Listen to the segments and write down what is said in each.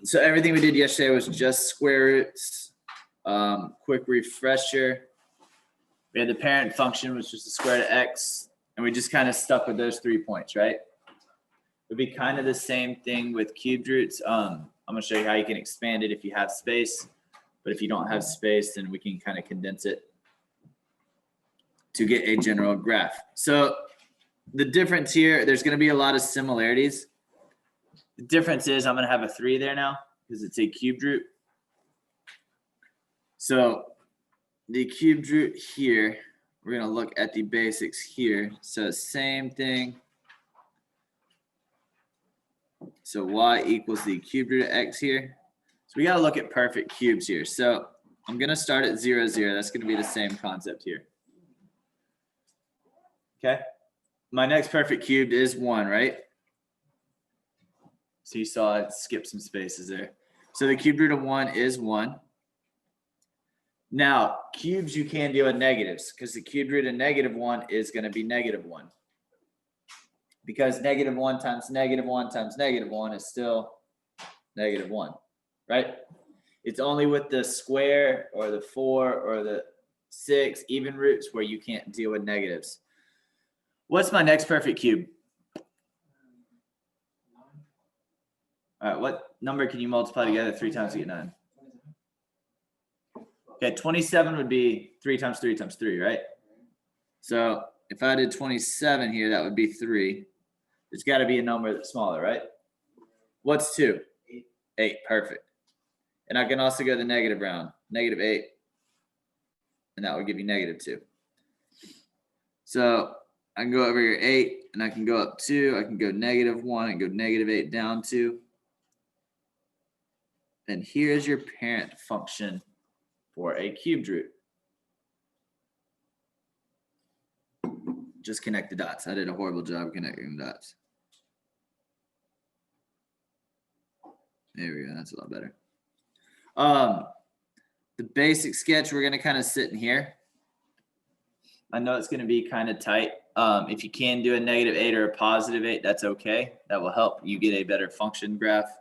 So everything we did yesterday was just square roots. Quick refresher. We had the parent function, which was the square root of x, and we just kind of stuck with those 3 points, right? It'd be kind of the same thing with cubed roots. I'm going to show you how you can expand it if you have space, but if you don't have space, then we can kind of condense it to get a general graph. So the difference here, there's going to be a lot of similarities. The difference is I'm going to have a 3 there now because it's a cubed root. So the cubed root here, we're going to look at the basics here. So same thing. So y equals the cubed root of x here. So we got to look at perfect cubes here. So I'm going to start at 0, 0. That's going to be the same concept here. Okay. My next perfect cubed is 1, right? So you saw it skip some spaces there. So the cubed root of 1 is 1. Now, cubes you can deal with negatives because the cubed root of -1 is going to be -1. Because -1 times -1 times -1 is still -1, right? It's only with the square or the 4 or the 6 even roots where you can't deal with negatives. What's my next perfect cube? All right, what number can you multiply together 3 times to get 9? Okay, 27 would be 3 times 3 times 3, right? So if I did 27 here, that would be 3. It's got to be a number that's smaller, right? What's 2? 8, perfect. And I can also go the negative round, -8. And that would give you -2. So I can go over here 8, and I can go up 2. I can go -1 and go -8 down 2. And here's your parent function for a cubed root. Just connect the dots. I did a horrible job connecting the dots. There we go. That's a lot better. The basic sketch, we're going to kind of sit in here. I know it's going to be kind of tight. If you can do a -8 or a +8, that's okay. That will help you get a better function graph.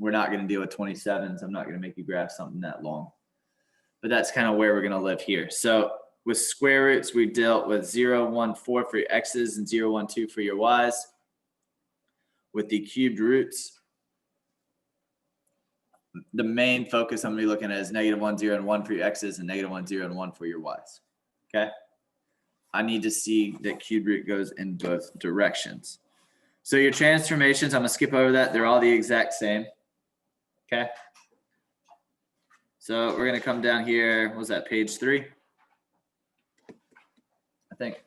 We're not going to deal with 27s. I'm not going to make you graph something that long. But that's kind of where we're going to live here. So with square roots, we dealt with 0, 1, 4 for your x's and 0, 1, 2 for your y's. With the cubed roots, the main focus I'm going to be looking at is -1, 0, and 1 for your x's and -1, 0, and 1 for your y's. Okay? I need to see that cubed root goes in both directions. So your transformations, I'm going to skip over that. They're all the exact same. Okay? So we're going to come down here. What was that, page 3? I think.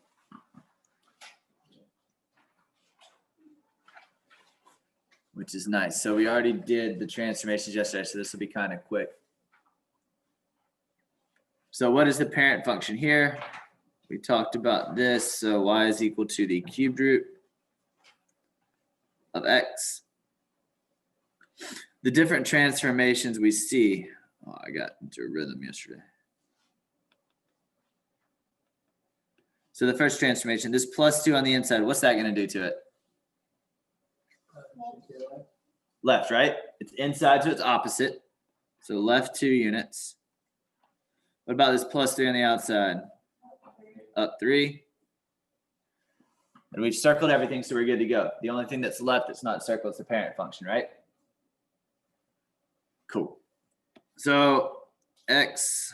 Which is nice. So we already did the transformations yesterday, so this will be kind of quick. So what is the parent function here? We talked about this. So y is equal to the cubed root of x. The different transformations we see. Oh, I got into a rhythm yesterday. So the first transformation, this +2 on the inside, what's that going to do to it? Left, right? It's inside, so it's opposite. So left 2 units. What about this +3 on the outside? Up 3. And we've circled everything, so we're good to go. The only thing that's left that's not circled is the parent function, right? Cool. So x,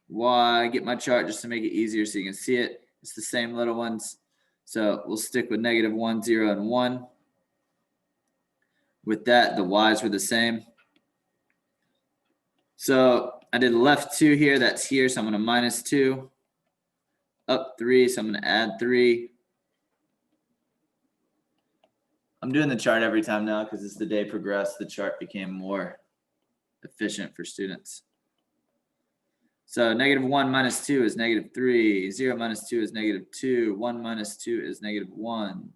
y, get my chart just to make it easier so you can see it. It's the same little ones. So we'll stick with -1, 0, and 1. With that, the y's were the same. So I did left 2 here. That's here. So I'm going to -2. Up 3. So I'm going to add 3. I'm doing the chart every time now because as the day progressed, the chart became more efficient for students. So -1 minus 2 is -3. 0 minus 2 is -2. 1 minus 2 is -1.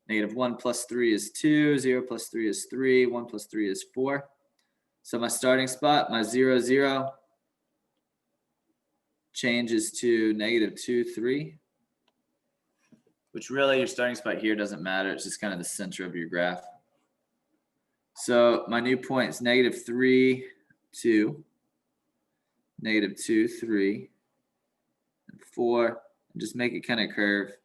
-1 plus 3 is 2. 0 plus 3 is 3. 1 plus 3 is 4. So my starting spot, my 0, 0, changes to -2, 3. Which really your starting spot here doesn't matter. It's just kind of the center of your graph. So my new point is -3, 2, -2, 3, and 4. And just make it kind of curve.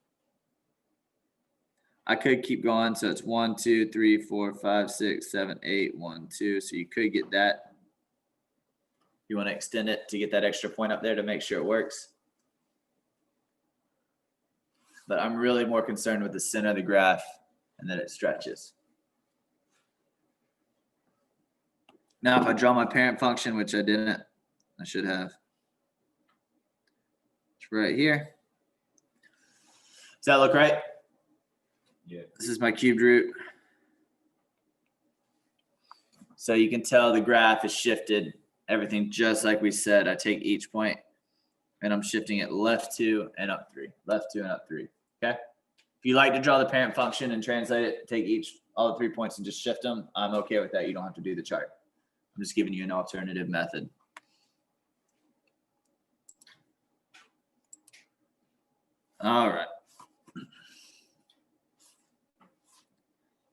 I could keep going. So it's 1, 2, 3, 4, 5, 6, 7, 8, 1, 2. So you could get that. You want to extend it to get that extra point up there to make sure it works. But I'm really more concerned with the center of the graph and that it stretches. Now, if I draw my parent function, which I didn't, I should have. It's right here. Does that look right? Yeah. This is my cubed root. So you can tell the graph is shifted, everything just like we said. I take each point and I'm shifting it left 2 and up 3, left 2 and up 3. Okay. If you like to draw the parent function and translate it, take all the 3 points and just shift them. I'm okay with that. You don't have to do the chart. I'm just giving you an alternative method. All right.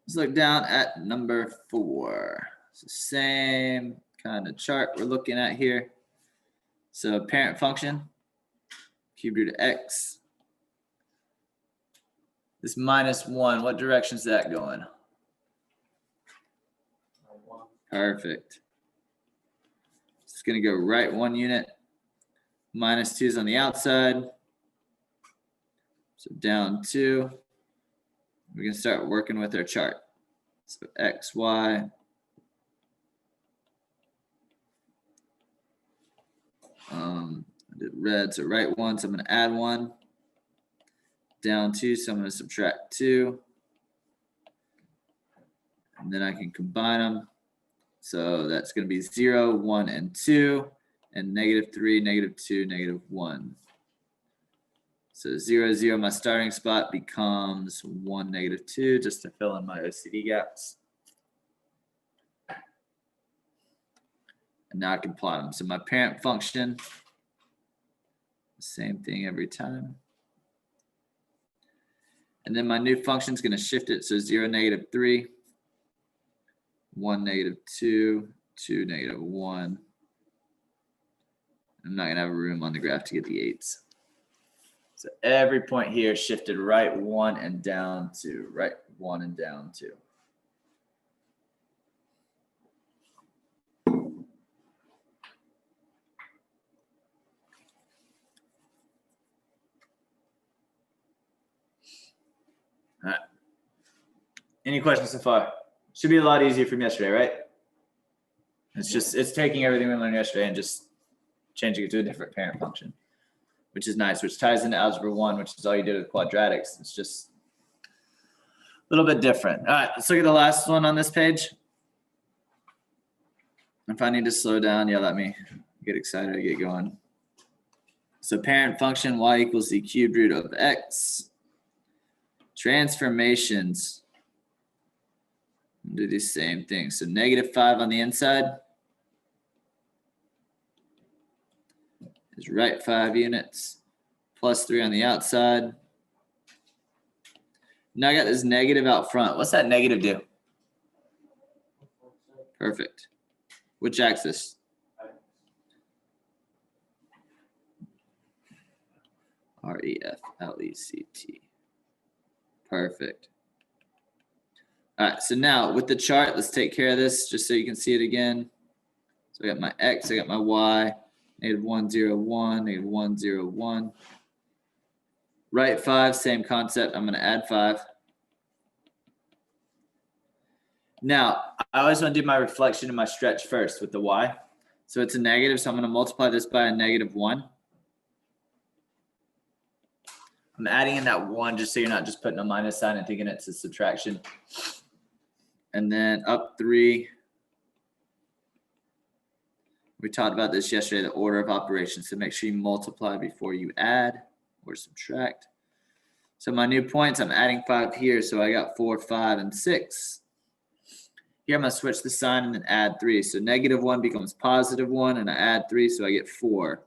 Let's look down at number 4. It's the same kind of chart we're looking at here. So parent function, cube root of x. This -1, what direction is that going? Perfect. It's going to go right 1 unit. -2 is on the outside. So down 2. We can start working with our chart. So x, y. I did red, so right 1, so I'm going to add 1. Down 2, so I'm going to subtract 2. And then I can combine them. So that's going to be 0, 1, and 2, and -3, -2, -1. So 0, 0, my starting spot becomes 1, -2, just to fill in my OCD gaps. And now I can plot them. So my parent function, same thing every time. And then my new function is going to shift it. So 0, -3, 1, -2, 2, -1. I'm not going to have room on the graph to get the 8s. So every point here shifted right 1 and down 2, right 1 and down 2. All right. Any questions so far? Should be a lot easier from yesterday, right? It's taking everything we learned yesterday and just changing it to a different parent function, which is nice, which ties into algebra 1, which is all you did with quadratics. It's just a little bit different. All right, let's look at the last one on this page. If I need to slow down, yeah, let me get excited to get going. So parent function y equals the cubed root of x. Transformations. Do the same thing. So -5 on the inside is right 5 units, +3 on the outside. Now I got this negative out front. What's that negative do? Perfect. Which axis? REFLECT. Perfect. All right, so now with the chart, let's take care of this just so you can see it again. So I got my x, I got my y, -1, 0, 1, -1, 0, 1. Right 5, same concept. I'm going to add 5. Now, I always want to do my reflection and my stretch first with the y. So it's a negative, so I'm going to multiply this by a -1. I'm adding in that 1 just so you're not just putting a minus sign and thinking it's a subtraction. And then up 3. We talked about this yesterday, the order of operations. So make sure you multiply before you add or subtract. So my new points, I'm adding 5 here. So I got 4, 5, and 6. Here I'm going to switch the sign and then add 3. So -1 becomes +1, and I add 3, so I get 4.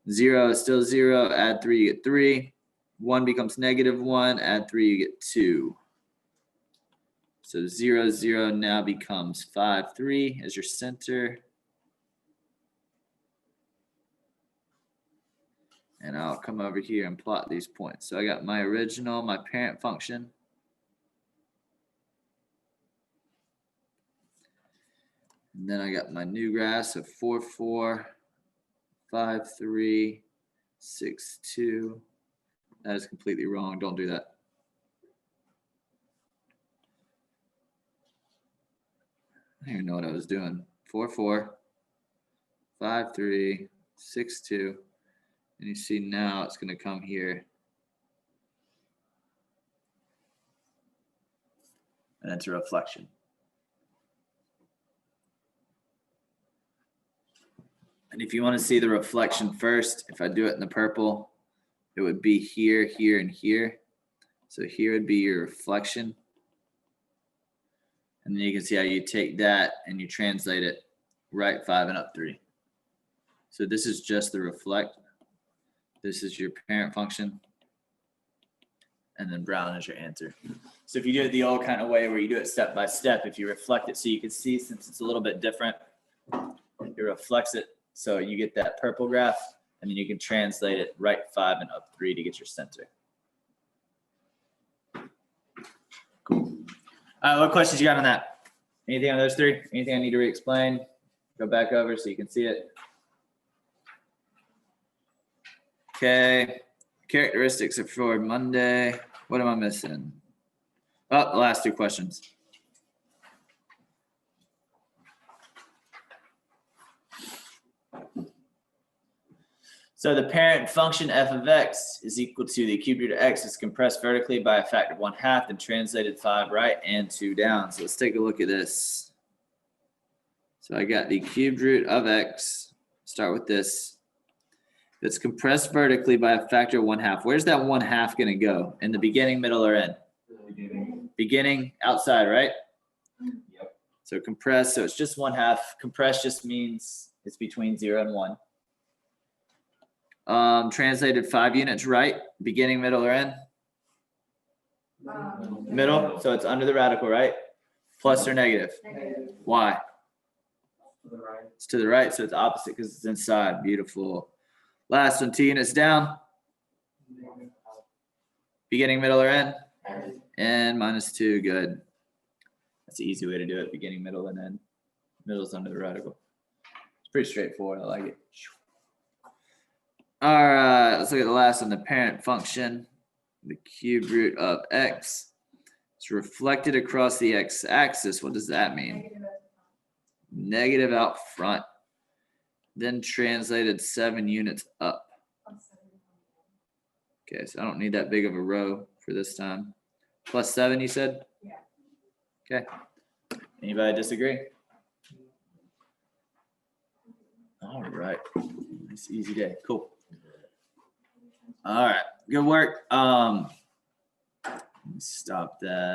0 is still 0. Add 3, you get 3. 1 becomes -1. Add 3, you get 2. So 0, 0 now becomes 5, 3 as your center. And I'll come over here and plot these points. So I got my original, my parent function. And then I got my new graph of 4, 4, 5, 3, 6, 2. That is completely wrong. Don't do that. I don't even know what I was doing. 4, 4, 5, 3, 6, 2. And you see now it's going to come here. And it's a reflection. And if you want to see the reflection first, if I do it in the purple, it would be here, here, and here. So here would be your reflection. And then you can see how you take that and you translate it right 5 and up 3. So this is just the reflect. This is your parent function. And then brown is your answer. So if you do it the old kind of way where you do it step by step, if you reflect it so you can see, since it's a little bit different, it reflects it. So you get that purple graph, and then you can translate it right 5 and up 3 to get your center. Cool. What questions you got on that? Anything on those 3? Anything I need to re-explain? Go back over so you can see it. Okay. Characteristics are for Monday. What am I missing? Oh, the last 2 questions. So the parent function f of x is equal to the cube root of x is compressed vertically by a factor of 1/2 and translated 5 right and 2 down. So let's take a look at this. So I got the cube root of x. Start with this. It's compressed vertically by a factor of 1/2. Where's that 1/2 going to go? In the beginning, middle, or end? Beginning, outside, right? Yep. So compressed, so it's just 1/2. Compressed just means it's between 0 and 1. Translated 5 units right, beginning, middle, or end? Middle, so it's under the radical, right? Plus or negative? Negative. Why? To the right. It's to the right, so it's opposite because it's inside. Beautiful. Last one, 2 units down, beginning, middle, or end? And -2, good. That's the easy way to do it, beginning, middle, and end. Middle's under the radical. It's pretty straightforward, I like it. All right, let's look at the last one, the parent function, the cube root of x. It's reflected across the x-axis. What does that mean? Negative out front. Then translated 7 units up. Okay, so I don't need that big of a row for this time. Plus 7, you said? Yeah. Okay. Anybody disagree? All right. Nice, easy day. Cool. All right. Good work. Let me stop that.